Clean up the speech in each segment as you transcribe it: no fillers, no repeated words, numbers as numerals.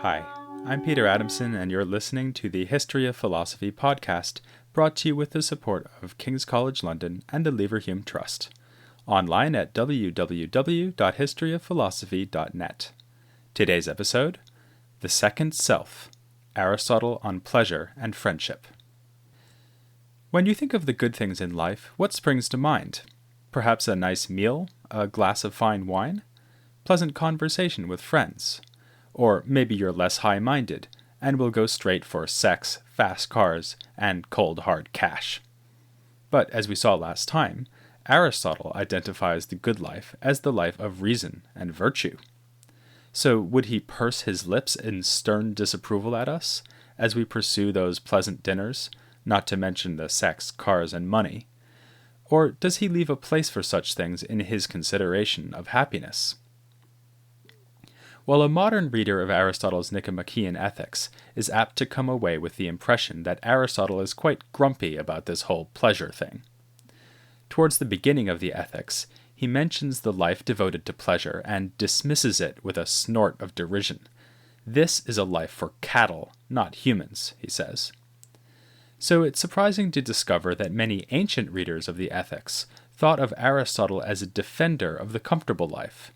Hi, I'm Peter Adamson, and you're listening to the History of Philosophy podcast, brought to you with the support of King's College London and the Leverhulme Trust. Online at www.historyofphilosophy.net. Today's episode, The Second Self, Aristotle on Pleasure and Friendship. When you think of the good things in life, what springs to mind? Perhaps a nice meal, a glass of fine wine, pleasant conversation with friends. Or maybe you're less high-minded and will go straight for sex, fast cars, and cold hard cash. But as we saw last time, Aristotle identifies the good life as the life of reason and virtue. So would he purse his lips in stern disapproval at us as we pursue those pleasant dinners, not to mention the sex, cars, and money? Or does he leave a place for such things in his consideration of happiness? While a modern reader of Aristotle's Nicomachean Ethics is apt to come away with the impression that Aristotle is quite grumpy about this whole pleasure thing. Towards the beginning of the Ethics, he mentions the life devoted to pleasure and dismisses it with a snort of derision. This is a life for cattle, not humans, he says. So it's surprising to discover that many ancient readers of the Ethics thought of Aristotle as a defender of the comfortable life.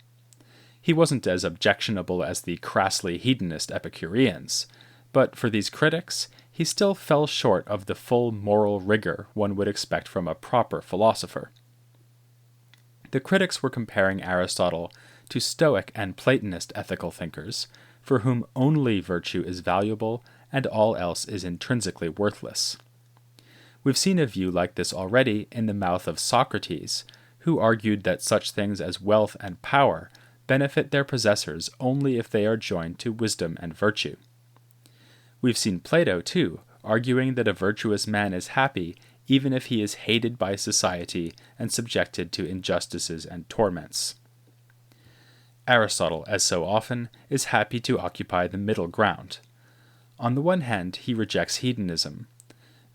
He wasn't as objectionable as the crassly hedonist Epicureans, but for these critics, he still fell short of the full moral rigor one would expect from a proper philosopher. The critics were comparing Aristotle to Stoic and Platonist ethical thinkers, for whom only virtue is valuable and all else is intrinsically worthless. We've seen a view like this already in the mouth of Socrates, who argued that such things as wealth and power benefit their possessors only if they are joined to wisdom and virtue. We've seen Plato, too, arguing that a virtuous man is happy even if he is hated by society and subjected to injustices and torments. Aristotle, as so often, is happy to occupy the middle ground. On the one hand, he rejects hedonism.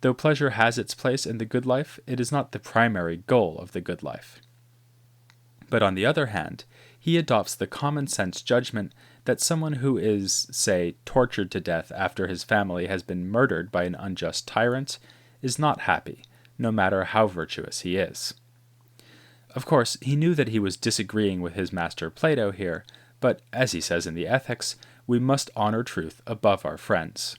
Though pleasure has its place in the good life, it is not the primary goal of the good life. But on the other hand, he adopts the common-sense judgment that someone who is, say, tortured to death after his family has been murdered by an unjust tyrant is not happy, no matter how virtuous he is. Of course, he knew that he was disagreeing with his master Plato here, but, as he says in the Ethics, we must honor truth above our friends.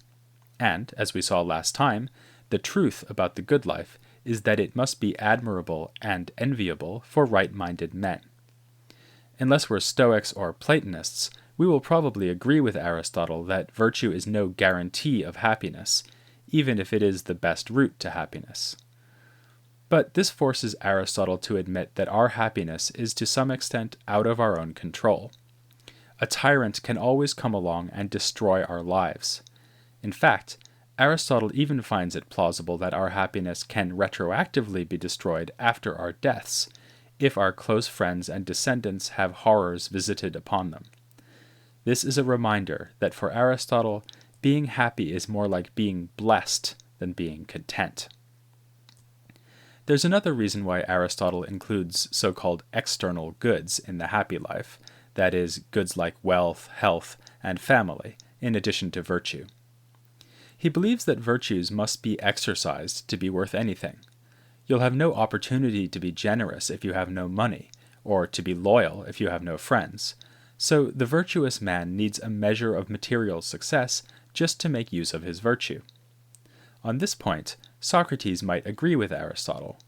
And, as we saw last time, the truth about the good life is that it must be admirable and enviable for right-minded men. Unless we're Stoics or Platonists, we will probably agree with Aristotle that virtue is no guarantee of happiness, even if it is the best route to happiness. But this forces Aristotle to admit that our happiness is to some extent out of our own control. A tyrant can always come along and destroy our lives. In fact, Aristotle even finds it plausible that our happiness can retroactively be destroyed after our deaths, if our close friends and descendants have horrors visited upon them. This is a reminder that for Aristotle, being happy is more like being blessed than being content. There's another reason why Aristotle includes so-called external goods in the happy life, that is, goods like wealth, health, and family, in addition to virtue. He believes that virtues must be exercised to be worth anything. You'll have no opportunity to be generous if you have no money, or to be loyal if you have no friends. So the virtuous man needs a measure of material success just to make use of his virtue. On this point, Socrates might agree with Aristotle.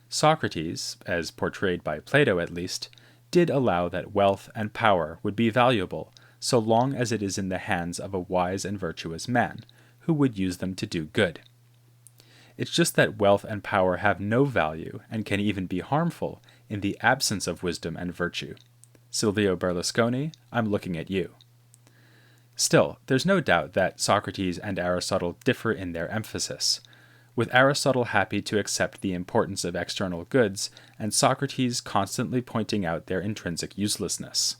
Socrates, as portrayed by Plato at least, did allow that wealth and power would be valuable so long as it is in the hands of a wise and virtuous man, who would use them to do good. It's just that wealth and power have no value and can even be harmful in the absence of wisdom and virtue. Silvio Berlusconi, I'm looking at you. Still, there's no doubt that Socrates and Aristotle differ in their emphasis, with Aristotle happy to accept the importance of external goods and Socrates constantly pointing out their intrinsic uselessness.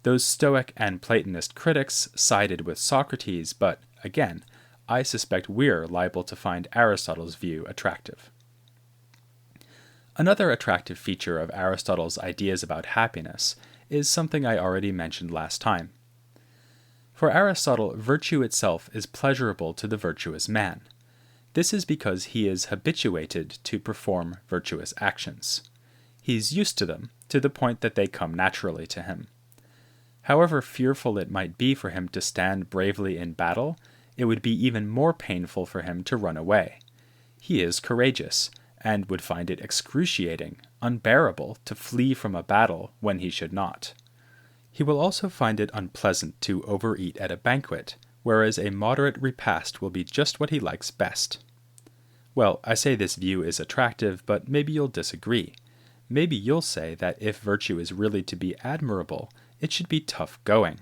Those Stoic and Platonist critics sided with Socrates, but, again, I suspect we're liable to find Aristotle's view attractive. Another attractive feature of Aristotle's ideas about happiness is something I already mentioned last time. For Aristotle, virtue itself is pleasurable to the virtuous man. This is because he is habituated to perform virtuous actions. He is used to them, to the point that they come naturally to him. However fearful it might be for him to stand bravely in battle, it would be even more painful for him to run away. He is courageous, and would find it excruciating, unbearable, to flee from a battle when he should not. He will also find it unpleasant to overeat at a banquet, whereas a moderate repast will be just what he likes best. Well, I say this view is attractive, but maybe you'll disagree. Maybe you'll say that if virtue is really to be admirable, it should be tough going.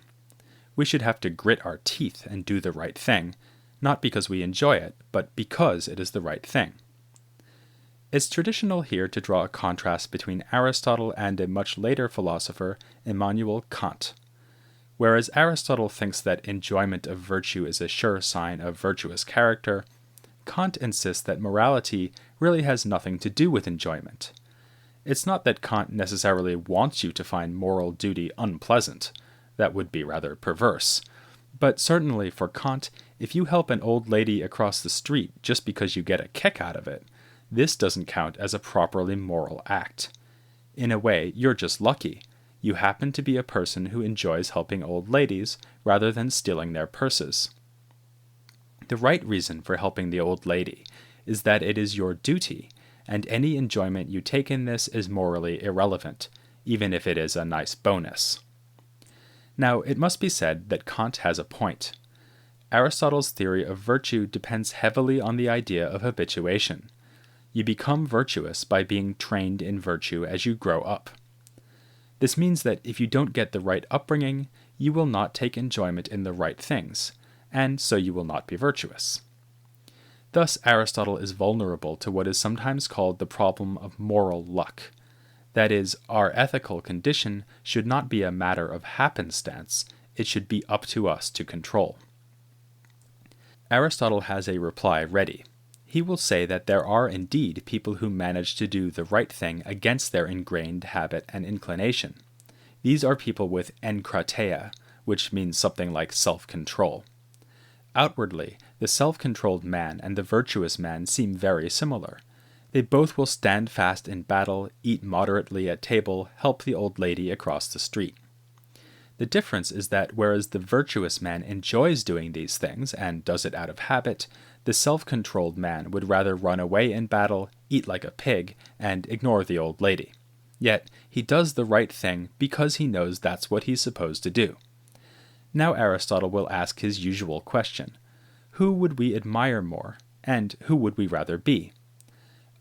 We should have to grit our teeth and do the right thing, not because we enjoy it, but because it is the right thing. It's traditional here to draw a contrast between Aristotle and a much later philosopher, Immanuel Kant. Whereas Aristotle thinks that enjoyment of virtue is a sure sign of virtuous character, Kant insists that morality really has nothing to do with enjoyment. It's not that Kant necessarily wants you to find moral duty unpleasant. That would be rather perverse. But certainly for Kant, if you help an old lady across the street just because you get a kick out of it, this doesn't count as a properly moral act. In a way, you're just lucky. You happen to be a person who enjoys helping old ladies rather than stealing their purses. The right reason for helping the old lady is that it is your duty, and any enjoyment you take in this is morally irrelevant, even if it is a nice bonus. Now, it must be said that Kant has a point. Aristotle's theory of virtue depends heavily on the idea of habituation. You become virtuous by being trained in virtue as you grow up. This means that if you don't get the right upbringing, you will not take enjoyment in the right things, and so you will not be virtuous. Thus, Aristotle is vulnerable to what is sometimes called the problem of moral luck. That is, our ethical condition should not be a matter of happenstance, it should be up to us to control. Aristotle has a reply ready. He will say that there are indeed people who manage to do the right thing against their ingrained habit and inclination. These are people with enkrateia, which means something like self-control. Outwardly, the self-controlled man and the virtuous man seem very similar. They both will stand fast in battle, eat moderately at table, help the old lady across the street. The difference is that whereas the virtuous man enjoys doing these things and does it out of habit, the self-controlled man would rather run away in battle, eat like a pig, and ignore the old lady. Yet, he does the right thing because he knows that's what he's supposed to do. Now Aristotle will ask his usual question. Who would we admire more, and who would we rather be?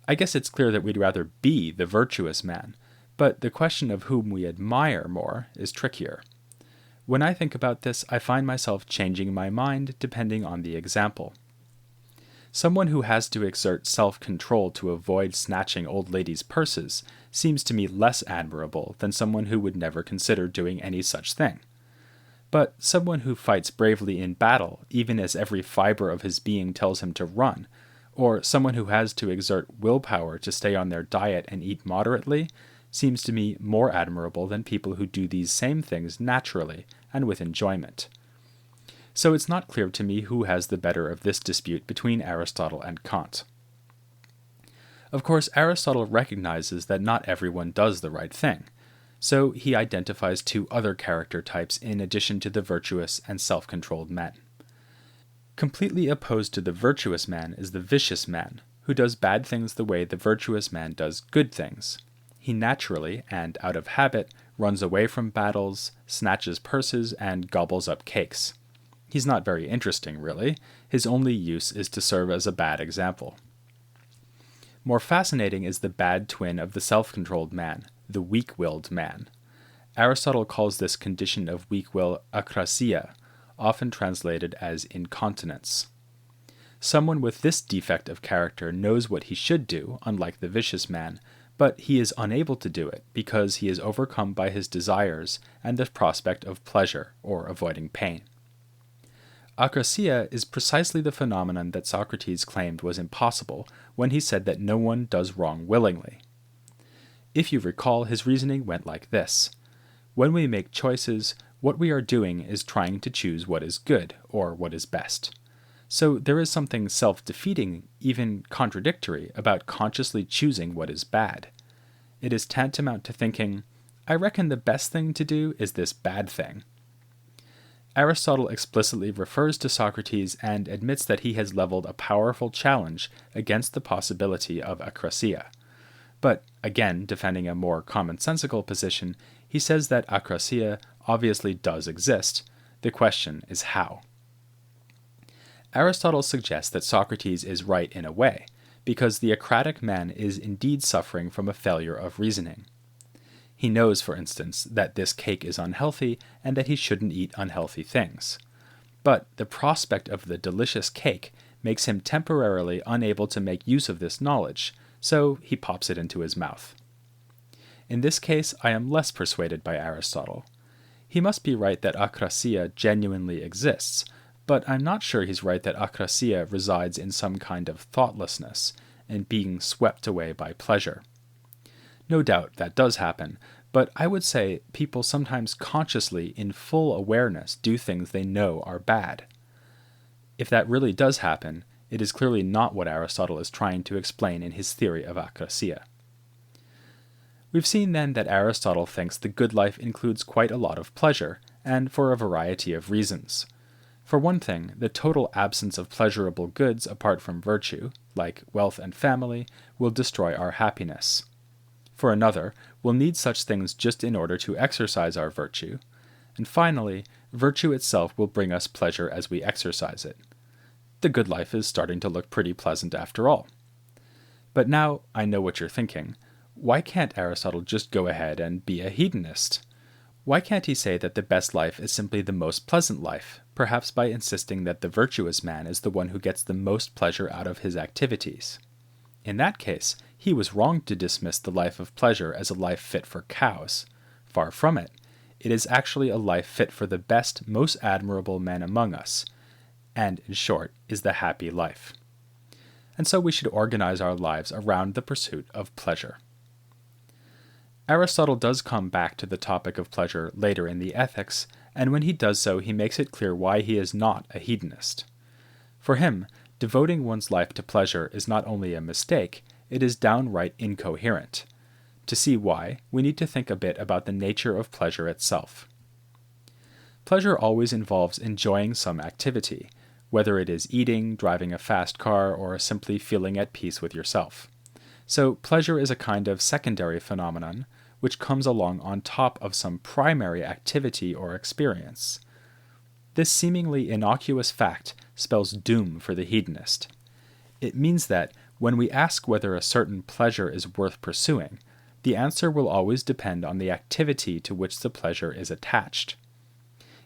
I guess it's clear that we'd rather be the virtuous man, but the question of whom we admire more is trickier. When I think about this, I find myself changing my mind depending on the example. Someone who has to exert self-control to avoid snatching old ladies' purses seems to me less admirable than someone who would never consider doing any such thing. But someone who fights bravely in battle, even as every fiber of his being tells him to run, or someone who has to exert willpower to stay on their diet and eat moderately, seems to me more admirable than people who do these same things naturally and with enjoyment. So it's not clear to me who has the better of this dispute between Aristotle and Kant. Of course, Aristotle recognizes that not everyone does the right thing, so he identifies two other character types in addition to the virtuous and self-controlled men. Completely opposed to the virtuous man is the vicious man, who does bad things the way the virtuous man does good things. He naturally, and out of habit, runs away from battles, snatches purses, and gobbles up cakes. He's not very interesting, really. His only use is to serve as a bad example. More fascinating is the bad twin of the self-controlled man, the weak-willed man. Aristotle calls this condition of weak will akrasia, often translated as incontinence. Someone with this defect of character knows what he should do, unlike the vicious man, but he is unable to do it because he is overcome by his desires and the prospect of pleasure or avoiding pain. Akrasia is precisely the phenomenon that Socrates claimed was impossible when he said that no one does wrong willingly. If you recall, his reasoning went like this. When we make choices, What we are doing is trying to choose what is good, or what is best. So there is something self-defeating, even contradictory, about consciously choosing what is bad. It is tantamount to thinking, I reckon the best thing to do is this bad thing. Aristotle explicitly refers to Socrates and admits that he has leveled a powerful challenge against the possibility of akrasia. But, again, defending a more commonsensical position, he says that akrasia obviously does exist. The question is how. Aristotle suggests that Socrates is right in a way, because the Acratic man is indeed suffering from a failure of reasoning. He knows, for instance, that this cake is unhealthy and that he shouldn't eat unhealthy things. But the prospect of the delicious cake makes him temporarily unable to make use of this knowledge, so he pops it into his mouth. In this case, I am less persuaded by Aristotle. He must be right that akrasia genuinely exists, but I'm not sure he's right that akrasia resides in some kind of thoughtlessness and being swept away by pleasure. No doubt that does happen, but I would say people sometimes consciously, in full awareness, do things they know are bad. If that really does happen, it is clearly not what Aristotle is trying to explain in his theory of akrasia. We've seen then that Aristotle thinks the good life includes quite a lot of pleasure, and for a variety of reasons. For one thing, the total absence of pleasurable goods apart from virtue, like wealth and family, will destroy our happiness. For another, we'll need such things just in order to exercise our virtue. And finally, virtue itself will bring us pleasure as we exercise it. The good life is starting to look pretty pleasant after all. But now I know what you're thinking. Why can't Aristotle just go ahead and be a hedonist? Why can't he say that the best life is simply the most pleasant life, perhaps by insisting that the virtuous man is the one who gets the most pleasure out of his activities? In that case, he was wrong to dismiss the life of pleasure as a life fit for cows. Far from it. It is actually a life fit for the best, most admirable men among us, and, in short, is the happy life. And so we should organize our lives around the pursuit of pleasure. Aristotle does come back to the topic of pleasure later in the Ethics, and when he does so, he makes it clear why he is not a hedonist. For him, devoting one's life to pleasure is not only a mistake, it is downright incoherent. To see why, we need to think a bit about the nature of pleasure itself. Pleasure always involves enjoying some activity, whether it is eating, driving a fast car, or simply feeling at peace with yourself. So pleasure is a kind of secondary phenomenon, which comes along on top of some primary activity or experience. This seemingly innocuous fact spells doom for the hedonist. It means that, when we ask whether a certain pleasure is worth pursuing, the answer will always depend on the activity to which the pleasure is attached.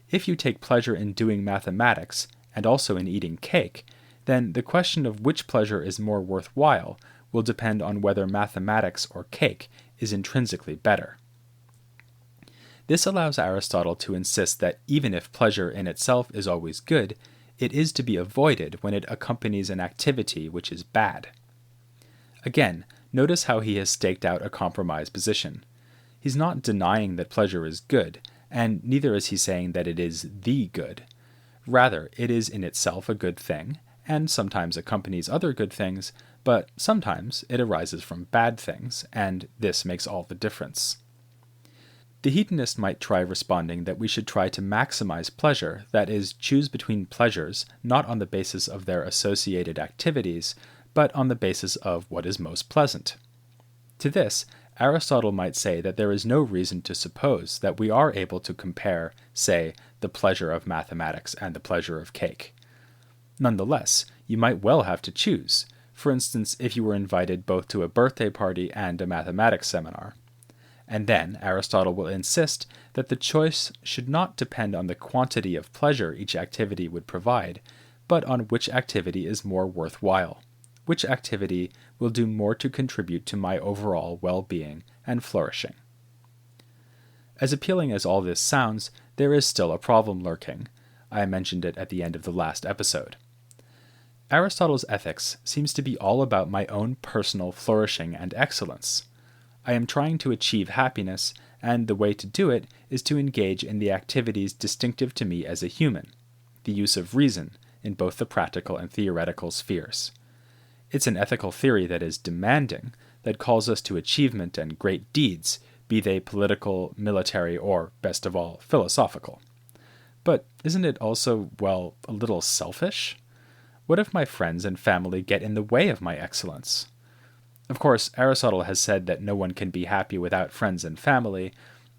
If you take pleasure in doing mathematics, and also in eating cake, then the question of which pleasure is more worthwhile will depend on whether mathematics or cake is intrinsically better. This allows Aristotle to insist that even if pleasure in itself is always good, it is to be avoided when it accompanies an activity which is bad. Again, notice how he has staked out a compromise position. He's not denying that pleasure is good, and neither is he saying that it is the good. Rather, it is in itself a good thing, and sometimes accompanies other good things, but sometimes it arises from bad things, and this makes all the difference. The hedonist might try responding that we should try to maximize pleasure, that is, choose between pleasures not on the basis of their associated activities, but on the basis of what is most pleasant. To this, Aristotle might say that there is no reason to suppose that we are able to compare, say, the pleasure of mathematics and the pleasure of cake. Nonetheless, you might well have to choose, for instance, if you were invited both to a birthday party and a mathematics seminar. And then Aristotle will insist that the choice should not depend on the quantity of pleasure each activity would provide, but on which activity is more worthwhile, which activity will do more to contribute to my overall well-being and flourishing. As appealing as all this sounds, there is still a problem lurking. I mentioned it at the end of the last episode. Aristotle's ethics seems to be all about my own personal flourishing and excellence. I am trying to achieve happiness, and the way to do it is to engage in the activities distinctive to me as a human, the use of reason in both the practical and theoretical spheres. It's an ethical theory that is demanding, that calls us to achievement and great deeds, be they political, military, or, best of all, philosophical. But isn't it also, well, a little selfish? What if my friends and family get in the way of my excellence? Of course, Aristotle has said that no one can be happy without friends and family,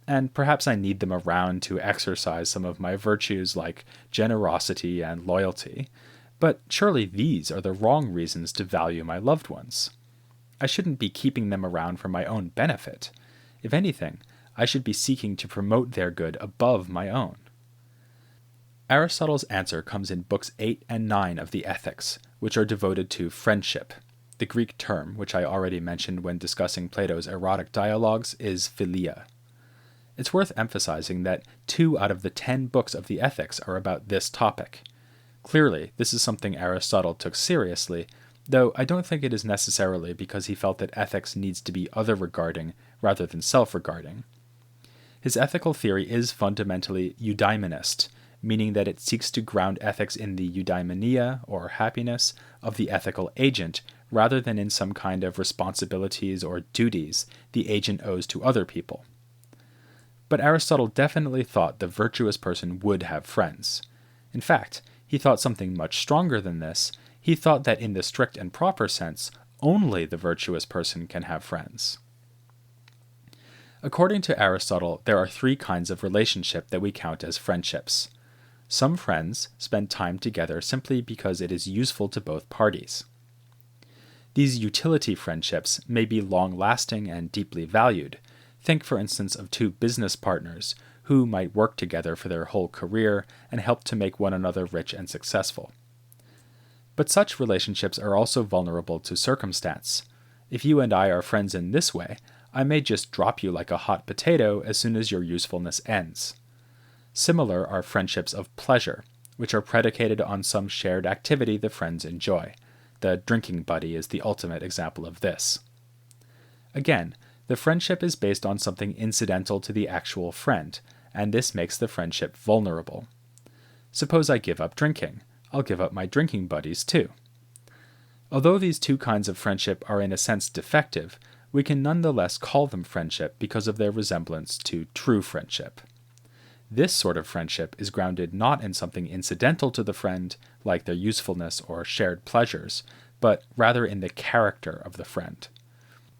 and perhaps I need them around to exercise some of my virtues like generosity and loyalty, but surely these are the wrong reasons to value my loved ones. I shouldn't be keeping them around for my own benefit. If anything, I should be seeking to promote their good above my own. Aristotle's answer comes in books 8 and 9 of the Ethics, which are devoted to friendship. The Greek term, which I already mentioned when discussing Plato's erotic dialogues, is philia. It's worth emphasizing that 2 out of the 10 books of the Ethics are about this topic. Clearly, this is something Aristotle took seriously, though I don't think it is necessarily because he felt that ethics needs to be other-regarding rather than self-regarding. His ethical theory is fundamentally eudaimonist, meaning that it seeks to ground ethics in the eudaimonia, or happiness, of the ethical agent, rather than in some kind of responsibilities or duties the agent owes to other people. But Aristotle definitely thought the virtuous person would have friends. In fact, he thought something much stronger than this. He thought that in the strict and proper sense, only the virtuous person can have friends. According to Aristotle, there are 3 kinds of relationship that we count as friendships. Some friends spend time together simply because it is useful to both parties. These utility friendships may be long-lasting and deeply valued. Think, for instance, of 2 business partners who might work together for their whole career and help to make one another rich and successful. But such relationships are also vulnerable to circumstance. If you and I are friends in this way, I may just drop you like a hot potato as soon as your usefulness ends. Similar are friendships of pleasure, which are predicated on some shared activity the friends enjoy. The drinking buddy is the ultimate example of this. Again, the friendship is based on something incidental to the actual friend, and this makes the friendship vulnerable. Suppose I give up drinking. I'll give up my drinking buddies too. Although these 2 kinds of friendship are in a sense defective, we can nonetheless call them friendship because of their resemblance to true friendship. This sort of friendship is grounded not in something incidental to the friend, like their usefulness or shared pleasures, but rather in the character of the friend.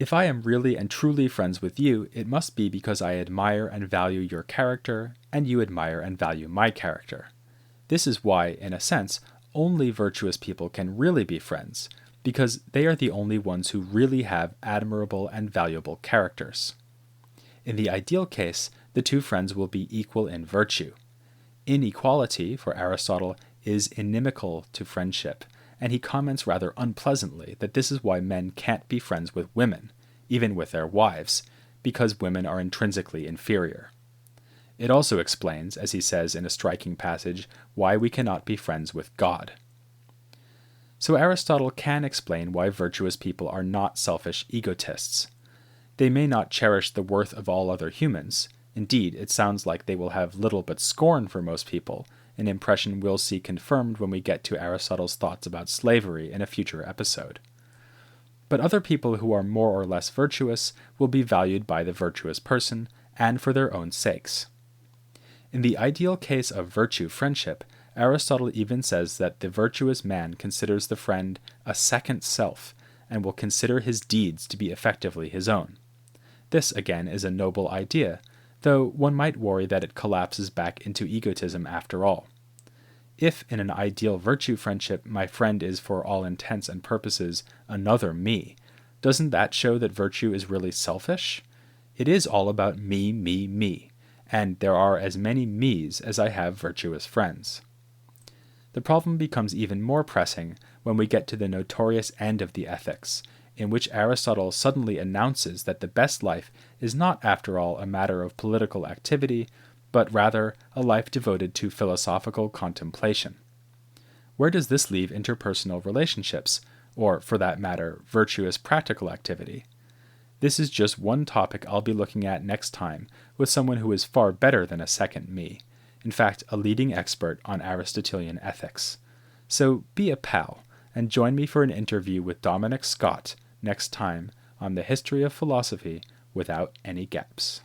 If I am really and truly friends with you, it must be because I admire and value your character, and you admire and value my character. This is why, in a sense, only virtuous people can really be friends, because they are the only ones who really have admirable and valuable characters. In the ideal case, the 2 friends will be equal in virtue. Inequality, for Aristotle, is inimical to friendship, and he comments rather unpleasantly that this is why men can't be friends with women, even with their wives, because women are intrinsically inferior. It also explains, as he says in a striking passage, why we cannot be friends with God. So Aristotle can explain why virtuous people are not selfish egotists. They may not cherish the worth of all other humans. Indeed, it sounds like they will have little but scorn for most people, an impression we'll see confirmed when we get to Aristotle's thoughts about slavery in a future episode. But other people who are more or less virtuous will be valued by the virtuous person, and for their own sakes. In the ideal case of virtue friendship, Aristotle even says that the virtuous man considers the friend a second self, and will consider his deeds to be effectively his own. This, again, is a noble idea, though one might worry that it collapses back into egotism after all. If, in an ideal virtue friendship, my friend is for all intents and purposes another me, doesn't that show that virtue is really selfish? It is all about me, me, me, and there are as many me's as I have virtuous friends. The problem becomes even more pressing when we get to the notorious end of the Ethics, in which Aristotle suddenly announces that the best life is not, after all, a matter of political activity, but rather a life devoted to philosophical contemplation. Where does this leave interpersonal relationships, or, for that matter, virtuous practical activity? This is just one topic I'll be looking at next time with someone who is far better than a second me, in fact, a leading expert on Aristotelian ethics. So be a pal, and join me for an interview with Dominic Scott next time on the History of Philosophy without any gaps.